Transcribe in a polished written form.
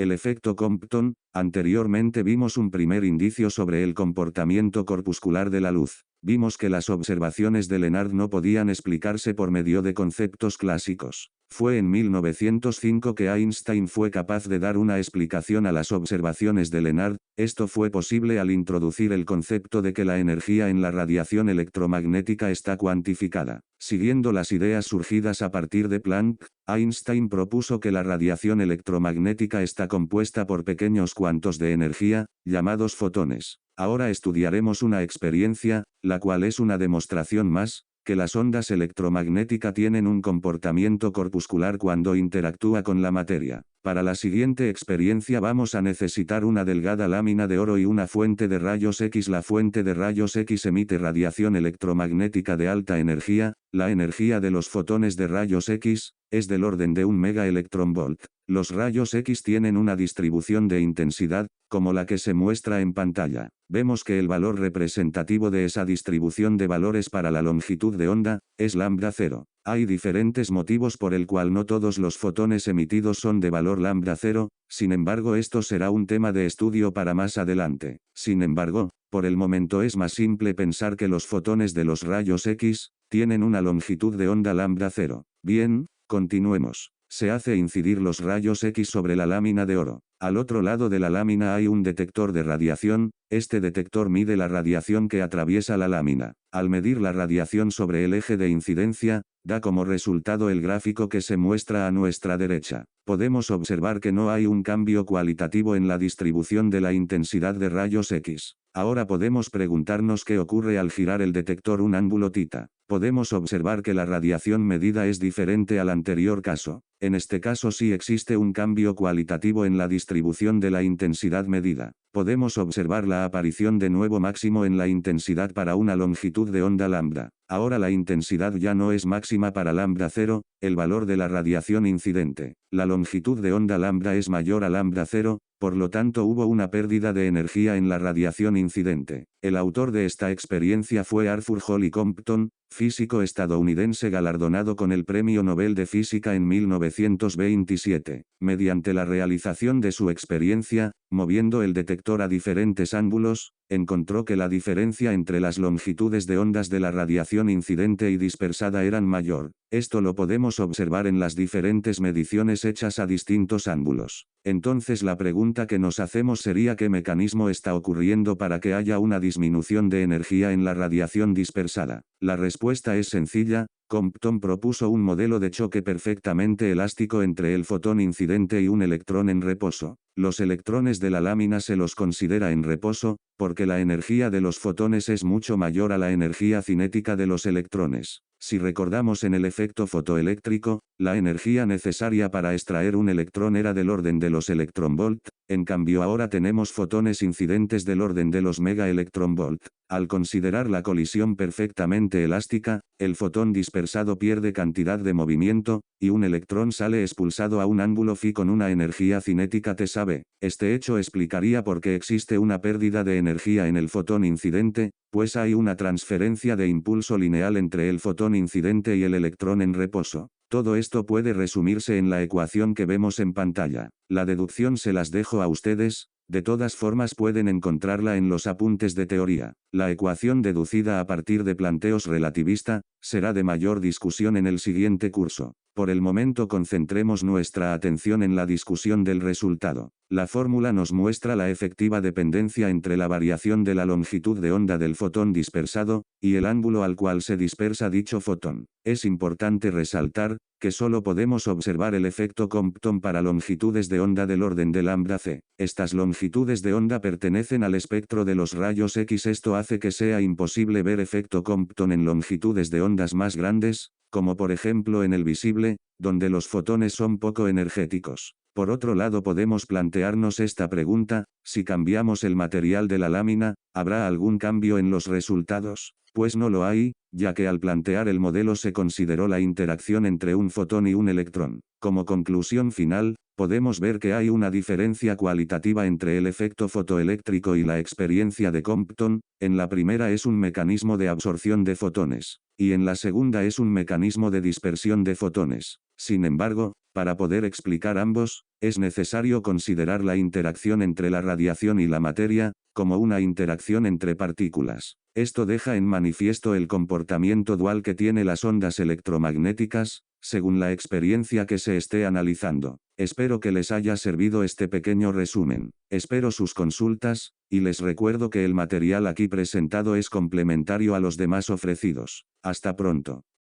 El efecto Compton. Anteriormente vimos un primer indicio sobre el comportamiento corpuscular de la luz. Vimos que las observaciones de Lenard no podían explicarse por medio de conceptos clásicos. Fue en 1905 que Einstein fue capaz de dar una explicación a las observaciones de Lenard. Esto fue posible al introducir el concepto de que la energía en la radiación electromagnética está cuantificada. Siguiendo las ideas surgidas a partir de Planck, Einstein propuso que la radiación electromagnética está compuesta por pequeños cuantos de energía, llamados fotones. Ahora estudiaremos una experiencia, la cual es una demostración más, que las ondas electromagnéticas tienen un comportamiento corpuscular cuando interactúa con la materia. Para la siguiente experiencia vamos a necesitar una delgada lámina de oro y una fuente de rayos X. La fuente de rayos X emite radiación electromagnética de alta energía. La energía de los fotones de rayos X es del orden de 1 megaelectronvolt. Los rayos X tienen una distribución de intensidad, como la que se muestra en pantalla. Vemos que el valor representativo de esa distribución de valores para la longitud de onda es lambda 0. Hay diferentes motivos por el cual no todos los fotones emitidos son de valor lambda 0, sin embargo esto será un tema de estudio para más adelante. Sin embargo, por el momento es más simple pensar que los fotones de los rayos X tienen una longitud de onda lambda 0. Bien, continuemos. Se hace incidir los rayos X sobre la lámina de oro. Al otro lado de la lámina hay un detector de radiación. Este detector mide la radiación que atraviesa la lámina. Al medir la radiación sobre el eje de incidencia, da como resultado el gráfico que se muestra a nuestra derecha. Podemos observar que no hay un cambio cualitativo en la distribución de la intensidad de rayos X. Ahora podemos preguntarnos qué ocurre al girar el detector un ángulo θ. Podemos observar que la radiación medida es diferente al anterior caso. En este caso sí existe un cambio cualitativo en la distribución de la intensidad medida. Podemos observar la aparición de nuevo máximo en la intensidad para una longitud de onda lambda. Ahora la intensidad ya no es máxima para lambda 0, el valor de la radiación incidente. La longitud de onda lambda es mayor a lambda 0, por lo tanto hubo una pérdida de energía en la radiación incidente. El autor de esta experiencia fue Arthur Holly Compton, físico estadounidense galardonado con el Premio Nobel de Física en 1927. Mediante la realización de su experiencia, moviendo el detector a diferentes ángulos, encontró que la diferencia entre las longitudes de ondas de la radiación incidente y dispersada eran mayor. Esto lo podemos observar en las diferentes mediciones hechas a distintos ángulos. Entonces la pregunta que nos hacemos sería ¿qué mecanismo está ocurriendo para que haya una disminución de energía en la radiación dispersada? La respuesta es sencilla. Compton propuso un modelo de choque perfectamente elástico entre el fotón incidente y un electrón en reposo. Los electrones de la lámina se los considera en reposo, porque la energía de los fotones es mucho mayor a la energía cinética de los electrones. Si recordamos en el efecto fotoeléctrico, la energía necesaria para extraer un electrón era del orden de los electronvolt, en cambio ahora tenemos fotones incidentes del orden de los megaelectronvolt. Al considerar la colisión perfectamente elástica, el fotón dispersado pierde cantidad de movimiento, y un electrón sale expulsado a un ángulo phi con una energía cinética T sabe. Este hecho explicaría por qué existe una pérdida de energía en el fotón incidente, pues hay una transferencia de impulso lineal entre el fotón incidente y el electrón en reposo. Todo esto puede resumirse en la ecuación que vemos en pantalla. La deducción se las dejo a ustedes. De todas formas pueden encontrarla en los apuntes de teoría. La ecuación deducida a partir de planteos relativista, será de mayor discusión en el siguiente curso. Por el momento concentremos nuestra atención en la discusión del resultado. La fórmula nos muestra la efectiva dependencia entre la variación de la longitud de onda del fotón dispersado, y el ángulo al cual se dispersa dicho fotón. Es importante resaltar, que solo podemos observar el efecto Compton para longitudes de onda del orden de lambda c. Estas longitudes de onda pertenecen al espectro de los rayos X. Esto hace que sea imposible ver efecto Compton en longitudes de ondas más grandes, como por ejemplo en el visible, donde los fotones son poco energéticos. Por otro lado podemos plantearnos esta pregunta: si cambiamos el material de la lámina, ¿habrá algún cambio en los resultados? Pues no lo hay, ya que al plantear el modelo se consideró la interacción entre un fotón y un electrón. Como conclusión final, podemos ver que hay una diferencia cualitativa entre el efecto fotoeléctrico y la experiencia de Compton. En la primera es un mecanismo de absorción de fotones, y en la segunda es un mecanismo de dispersión de fotones. Sin embargo, Para poder explicar ambos, es necesario considerar la interacción entre la radiación y la materia, como una interacción entre partículas. Esto deja en manifiesto el comportamiento dual que tienen las ondas electromagnéticas, según la experiencia que se esté analizando. Espero que les haya servido este pequeño resumen. Espero sus consultas, y les recuerdo que el material aquí presentado es complementario a los demás ofrecidos. Hasta pronto.